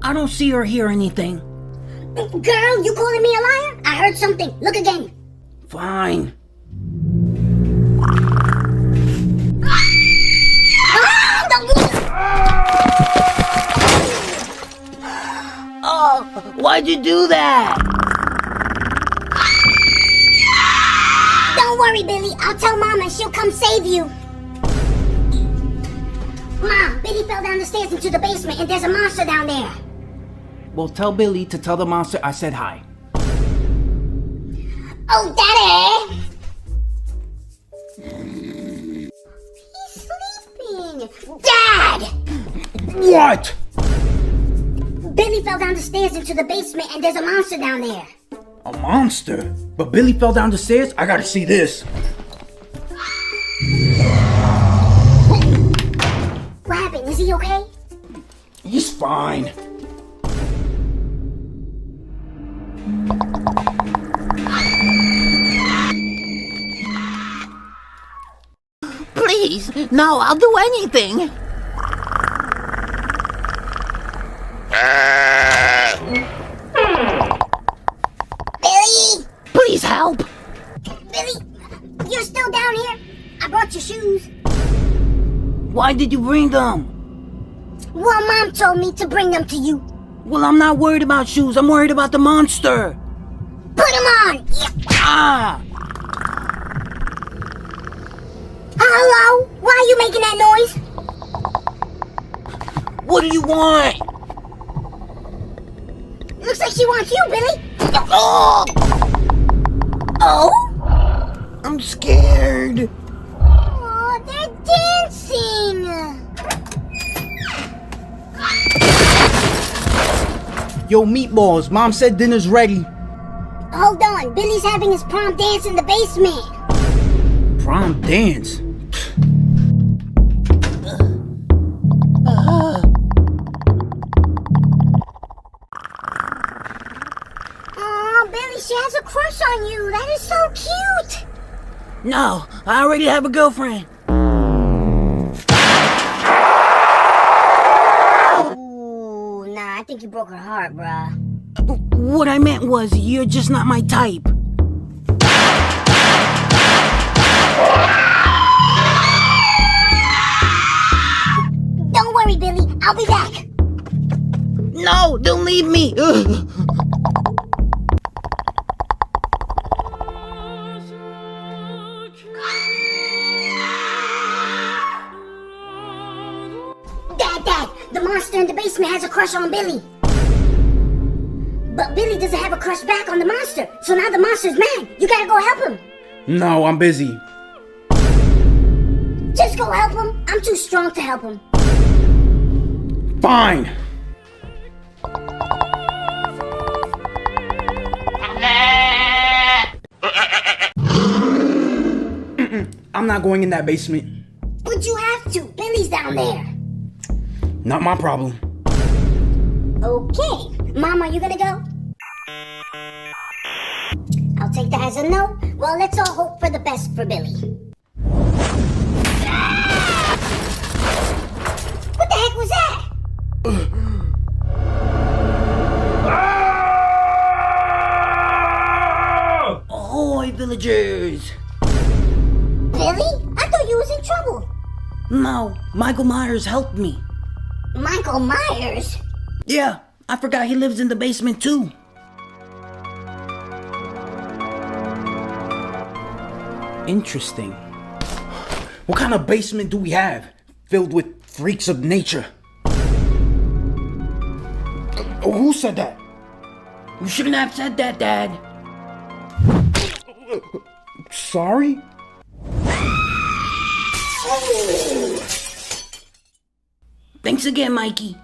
I don't see or hear anything. Girl, you calling me a liar? I heard something. Look again. Fine. Oh, why'd you do that? Don't worry, Billy. I'll tell Mom and she'll come save you. Mom, Billy fell down the stairs into the basement and there's a monster down there. Well, tell Billy to tell the monster I said hi. Oh, Daddy! He's sleeping. Dad! What? Billy fell down the stairs into the basement and there's a monster down there. A monster? But Billy fell down the stairs? I gotta see this. What happened? Is he okay? He's fine. Please, no, I'll do anything. Billy! Please help. Billy, you're still down here? I brought your shoes. Why did you bring them? Well, Mom told me to bring them to you. Well, I'm not worried about shoes. I'm worried about the monster. Put them on! Yeah. Ah! Hello? Why are you making that noise? What do you want? Looks like she wants you, Billy. Oh! Oh? I'm scared. Oh, they're dancing. Yo, meatballs. Mom said dinner's ready. Hold on, Billy's having his prom dance in the basement. Prom dance? Aw, Billy, she has a crush on you. That is so cute. No, I already have a girlfriend. Ooh, nah, I think you broke her heart, bruh. What I meant was, you're just not my type. Don't worry, Billy. I'll be back. No, don't leave me. Ugh. Dad, the monster in the basement has a crush on Billy. But Billy doesn't have a crush back on the monster, so now the monster's mad. You gotta go help him. No, I'm busy. Just go help him. I'm too strong to help him. Fine. I'm not going in that basement. But you have to. Billy's down there. Not my problem. Okay. Mom, are you gonna go? I'll take that as a no. Well, let's all hope for the best for Billy. What the heck was that? Ahoy, villagers! Billy? I thought you was in trouble. No, Michael Myers helped me. Michael Myers? Yeah, I forgot he lives in the basement too. Interesting. What kind of basement do we have? Filled with freaks of nature. Oh, who said that? You shouldn't have said that, Dad. Sorry? Thanks again, Mikey.